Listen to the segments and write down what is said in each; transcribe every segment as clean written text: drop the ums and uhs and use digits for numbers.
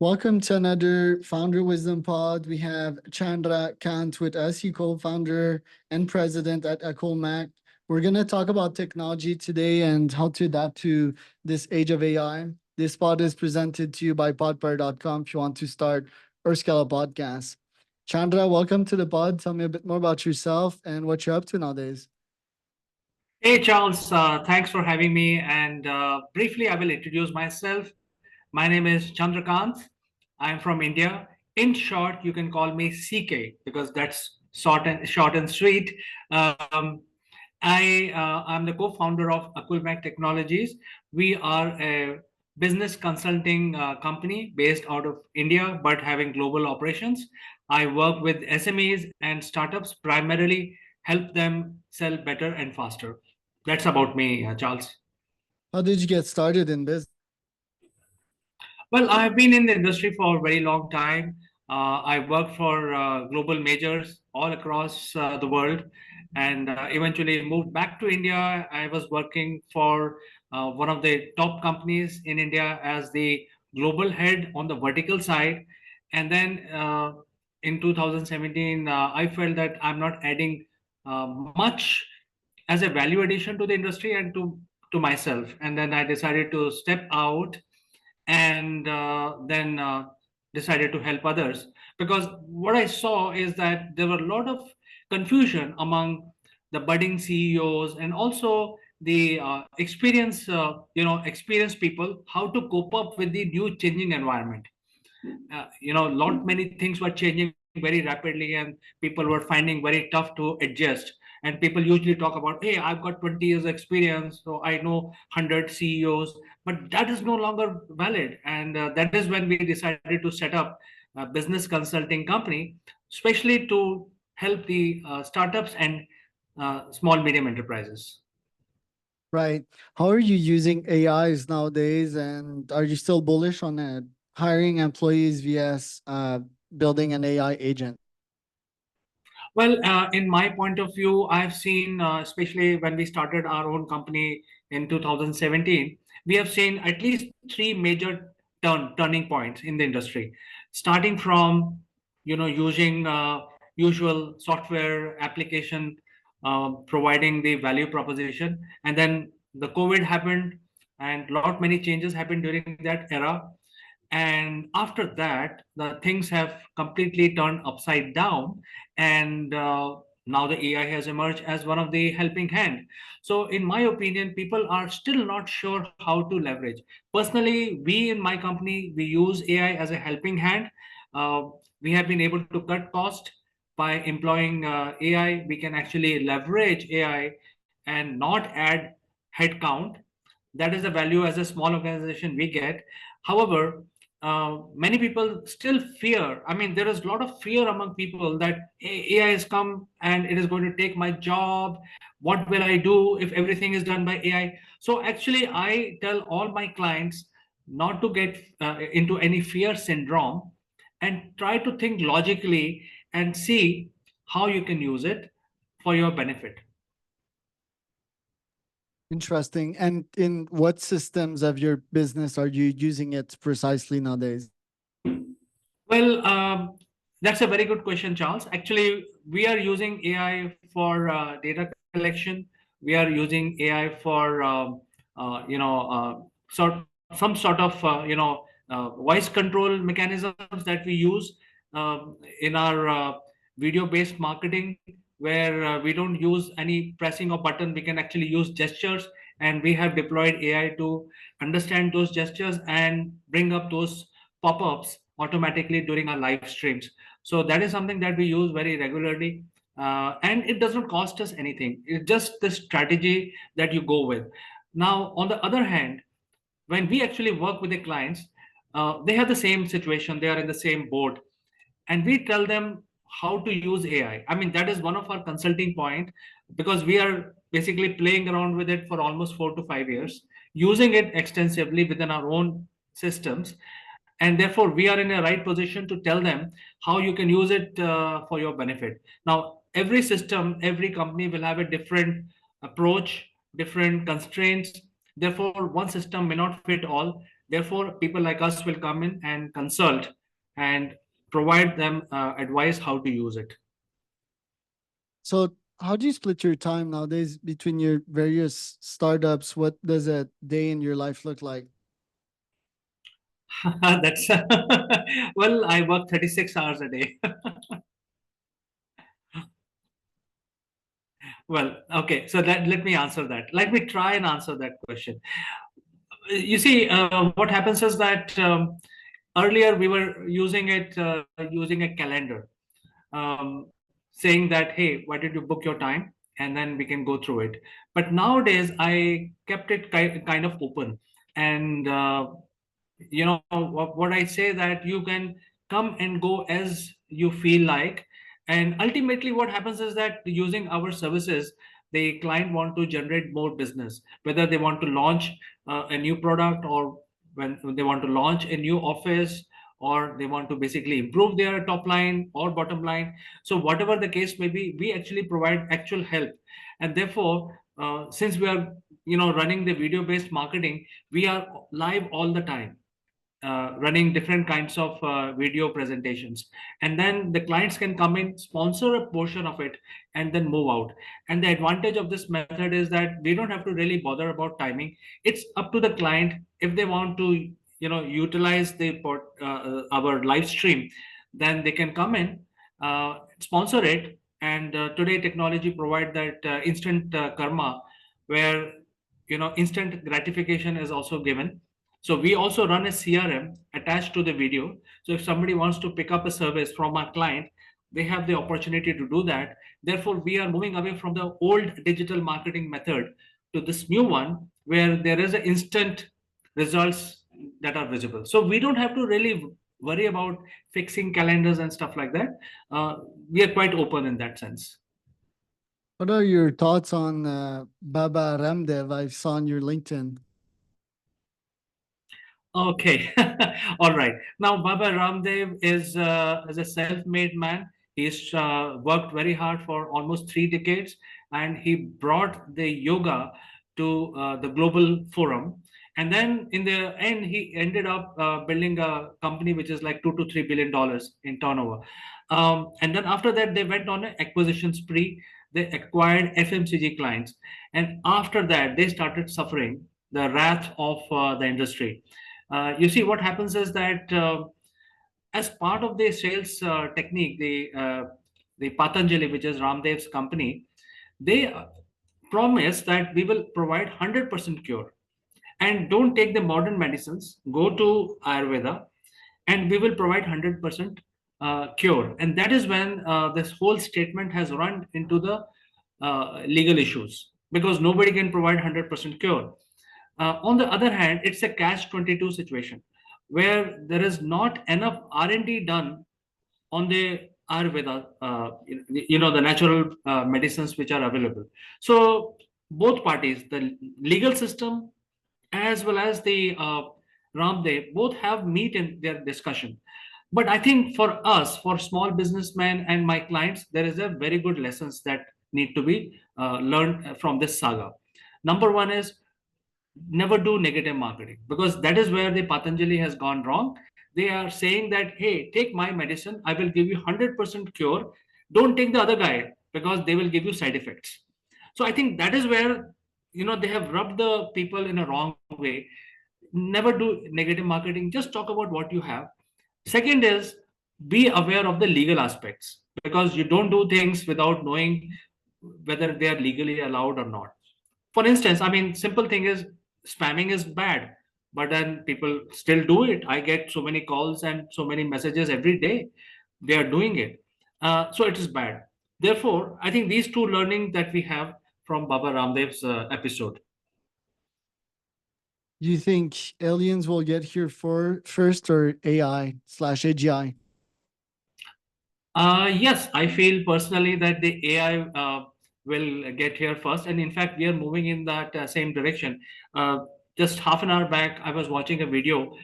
Welcome to another Founder Wisdom Pod. We have Chandra Kant with us, he co-founder and president at Akulmach. We're going to talk about technology today and how to adapt to this age of AI. This pod is presented to you by podper.com if you want to start or scale a podcast. Chandra, welcome to the pod. Tell me a bit more about yourself and what you're up to nowadays. Hey, Charles, thanks for having me. And briefly, I will introduce myself. My name is Chandra Kant. I'm from India. In short, you can call me CK because that's short and sweet. Um, I'm the co-founder of Akulmach Technologies. We are a business consulting company based out of India, but having global operations. I work with SMEs and startups, primarily help them sell better and faster. That's about me, Charles. How did you get started in business? Well, I've been in the industry for a very long time. I worked for global majors all across the world and eventually moved back to India. I was working for one of the top companies in India as the global head on the vertical side. And then in 2017, I felt that I'm not adding much as a value addition to the industry and to myself. And then I decided to step out and then decided to help others because what I saw is that there were a lot of confusion among the budding CEOs and also the experienced people how to cope up with the new changing environment. Lot many things were changing very rapidly and people were finding very tough to adjust. And people usually talk about, hey, I've got 20 years experience, so I know 100 CEOs, but that is no longer valid. And that is when we decided to set up a business consulting company, especially to help the startups and small medium enterprises. Right. How are you using AIs nowadays? And are you still bullish on it? Hiring employees vs building an AI agent? Well, in my point of view, I've seen, especially when we started our own company in 2017, we have seen at least three major turning points in the industry, starting from, using usual software application, providing the value proposition, and then the COVID happened, and lot many changes happened during that era. And after that the things have completely turned upside down, and now the AI has emerged as one of the helping hand. So in my opinion, people are still not sure how to leverage. Personally, we in my company, we use AI as a helping hand. uh, we have been able to cut cost by employing AI. We can actually leverage AI and not add headcount. That is the value as a small organization we get. However, many people still fear. I mean, there is a lot of fear among people that AI has come and it is going to take my job. What will I do if everything is done by AI? So actually, I tell all my clients not to get into any fear syndrome and try to think logically and see how you can use it for your benefit. Interesting. And in what systems of your business are you using it precisely nowadays? Well, that's a very good question, Charles. Actually, we are using AI for data collection. We are using AI for some sort of voice control mechanisms that we use in our video-based marketing, where we don't use any pressing of button. We can actually use gestures, and we have deployed AI to understand those gestures and bring up those pop-ups automatically during our live streams. So that is something that we use very regularly. And it doesn't cost us anything. It's just the strategy that you go with. Now, on the other hand, when we actually work with the clients, they have the same situation. They are in the same boat. And we tell them how to use AI. I mean, that is one of our consulting point because we are basically playing around with it for almost 4 to 5 years, using it extensively within our own systems, and therefore we are in a right position to tell them how you can use it for your benefit. Now, every system, every company will have a different approach, different constraints. Therefore, one system may not fit all. Therefore, people like us will come in and consult and provide them advice how to use it. So how do you split your time nowadays between your various startups? What does a day in your life look like? That's well, I work 36 hours a day. Well, okay, so let me answer that. Let me try and answer that question. You see, what happens is that earlier we were using it using a calendar, saying that, hey, why did you book your time? And then we can go through it. But nowadays, I kept it kind of open. And what I say, that you can come and go as you feel like. And ultimately what happens is that using our services, the client want to generate more business, whether they want to launch a new product, or when they want to launch a new office, or they want to basically improve their top line or bottom line. So whatever the case may be, we actually provide actual help. And therefore, since we are running the video based marketing, we are live all the time, running different kinds of video presentations. And then the clients can come in, sponsor a portion of it, and then move out. And the advantage of this method is that we don't have to really bother about timing. It's up to the client. If they want to utilize our live stream, then they can come in, sponsor it. And today technology provide that instant karma, where instant gratification is also given. So we also run a CRM attached to the video. So if somebody wants to pick up a service from our client, they have the opportunity to do that. Therefore, we are moving away from the old digital marketing method to this new one, where there is an instant results that are visible. So we don't have to really worry about fixing calendars and stuff like that. Uh, we are quite open in that sense. What are your thoughts on Baba Ramdev? I saw on your LinkedIn. Okay, all right. Now, Baba Ramdev is a self-made man. He's worked very hard for almost 3 decades, and he brought the yoga to the global forum. And then, in the end, he ended up building a company which is like $2 to $3 billion in turnover. And then after that, they went on an acquisition spree. They acquired FMCG clients, and after that, they started suffering the wrath of the industry. You see, what happens is that as part of the sales technique, the Patanjali, which is Ramdev's company, they promise that we will provide 100% cure, and don't take the modern medicines. Go to Ayurveda, and we will provide 100% cure. And that is when this whole statement has run into the legal issues, because nobody can provide 100% cure. On the other hand, it's a catch-22 situation, where there is not enough R&D done on the Ayurveda, the natural medicines which are available. So both parties, the legal system as well as the Ramdev, both have meet in their discussion. But I think for us, for small businessmen and my clients, there is a very good lessons that need to be learned from this saga. Number one is, never do negative marketing, because that is where the Patanjali has gone wrong. They are saying that, hey, take my medicine, I will give you 100% cure. Don't take the other guy, because they will give you side effects. So I think that is where they have rubbed the people in a wrong way. Never do negative marketing, just talk about what you have. Second is, be aware of the legal aspects, because you don't do things without knowing whether they are legally allowed or not. For instance, I mean, simple thing is, spamming is bad, but then people still do it. I get so many calls and so many messages every day. They are doing it. So it is bad. Therefore, I think these two learnings that we have from Baba Ramdev's episode. Do you think aliens will get here for first, or AI/AGI? Yes, I feel personally that the AI will get here first, and in fact, we are moving in that same direction. Uh, just half an hour back, I was watching a video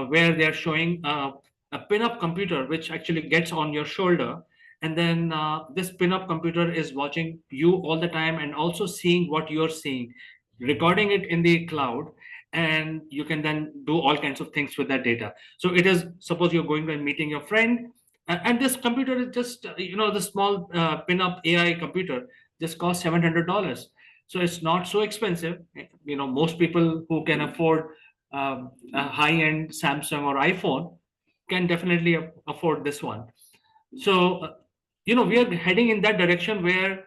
where they are showing a pin-up computer which actually gets on your shoulder, and then this pin-up computer is watching you all the time and also seeing what you're seeing, recording it in the cloud, and you can then do all kinds of things with that data. So it is, suppose you're going and meeting your friend, and this computer is just the small pin-up AI computer just costs $700. So it's not so expensive. Most people who can afford a high-end Samsung or iPhone can definitely afford this one. So we are heading in that direction where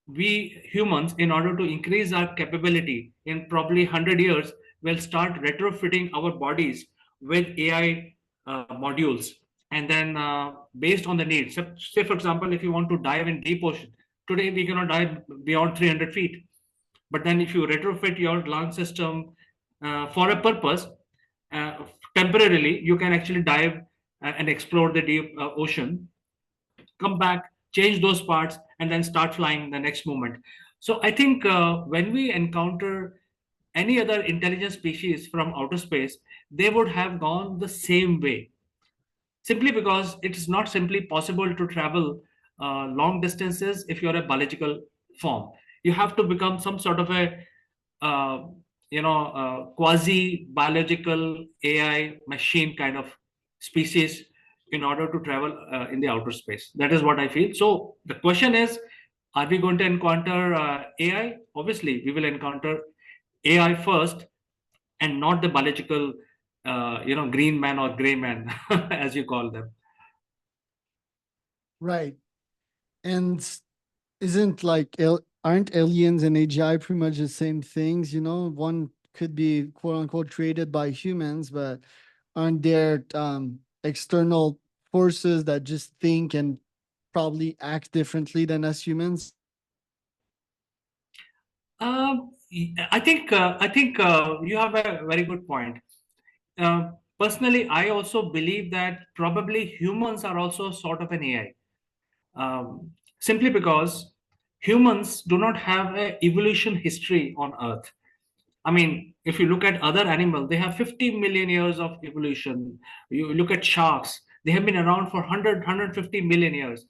we humans, in order to increase our capability in probably 100 years, will start retrofitting our bodies with AI modules. And then, based on the needs, say, for example, if you want to dive in deep ocean, today we cannot dive beyond 300 feet. But then, if you retrofit your lung system for a purpose, uh, temporarily, you can actually dive and explore the deep ocean, come back, change those parts, and then start flying the next moment. So I think when we encounter any other intelligent species from outer space, they would have gone the same way, simply because it is not simply possible to travel long distances if you're a biological form. You have to become some sort of a uh, quasi biological AI machine kind of species in order to travel in the outer space. That is what I feel. So the question is, are we going to encounter AI? Obviously, we will encounter AI first, and not the biological, green man or gray man, as you call them. Right. And isn't like aren't aliens and AGI pretty much the same things? One could be quote unquote created by humans, but aren't there external forces that just think and probably act differently than us humans? I think you have a very good point. Personally, I also believe that probably humans are also sort of an AI, simply because humans do not have a evolution history on Earth. I mean, if you look at other animals, they have 50 million years of evolution. You look at sharks, they have been around for 150 million years.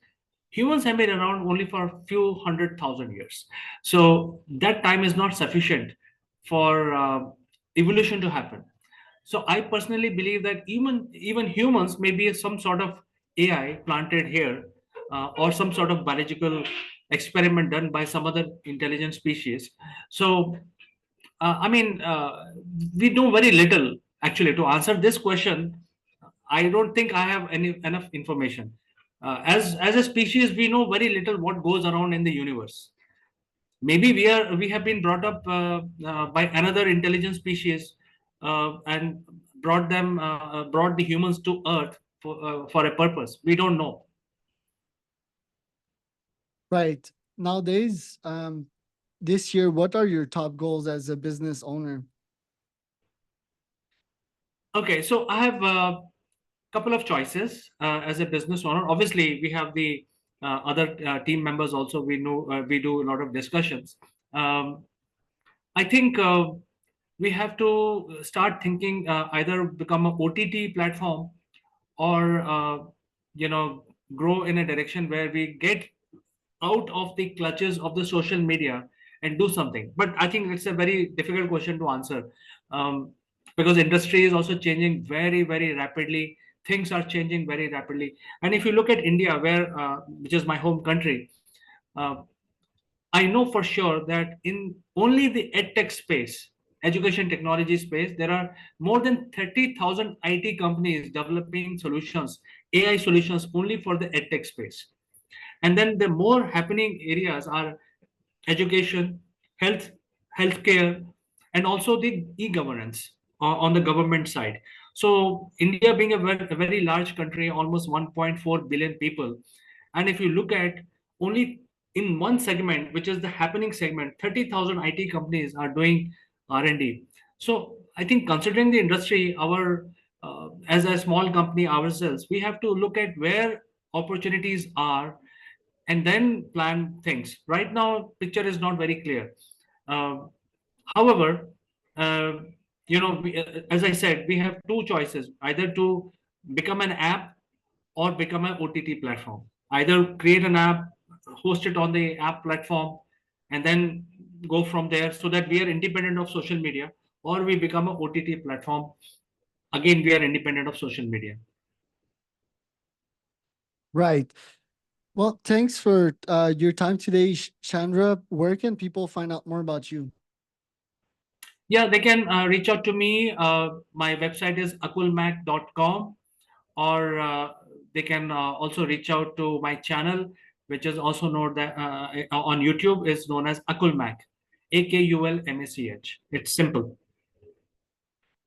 Humans have been around only for a few 100,000 years. So that time is not sufficient for evolution to happen. So I personally believe that even humans may be some sort of AI planted here, or some sort of biological experiment done by some other intelligent species. So I mean, we know very little actually to answer this question. I don't think I have any enough information. As a species, we know very little what goes around in the universe. Maybe we have been brought up by another intelligent species, and brought the humans to Earth for a purpose. We don't know. Right. Nowadays, this year, what are your top goals as a business owner? Okay, so I have couple of choices as a business owner. Obviously, we have the other team members also. We know we do a lot of discussions. Um, I think we have to start thinking, either become a OTT platform, or grow in a direction where we get out of the clutches of the social media and do something. But I think it's a very difficult question to answer, um, because industry is also changing very, very rapidly. Things are changing very rapidly. And if you look at India, which is my home country, uh, I know for sure that in only the edtech space, education technology space, there are more than 30,000 IT companies developing solutions, AI solutions only for the edtech space. And then the more happening areas are education, health, healthcare, and also the e-governance on the government side. So India being a very large country, almost 1.4 billion people, and if you look at only in one segment, which is the happening segment, 30,000 IT companies are doing R&D. So I think considering the industry, our as a small company ourselves, we have to look at where opportunities are and then plan things. Right now, picture is not very clear. Uh, However, uh, as I said, we have two choices: either to become an app or become an OTT platform. Either create an app, host it on the app platform, and then go from there, so that we are independent of social media. or we become a OTT platform. Again, we are independent of social media. Right. Well, thanks for your time today, Chandra. Where can people find out more about you? Yeah, they can reach out to me. My website is akulmach.com, or they can also reach out to my channel, which is also known that on YouTube is known as Akulmach, Akulmach. It's simple.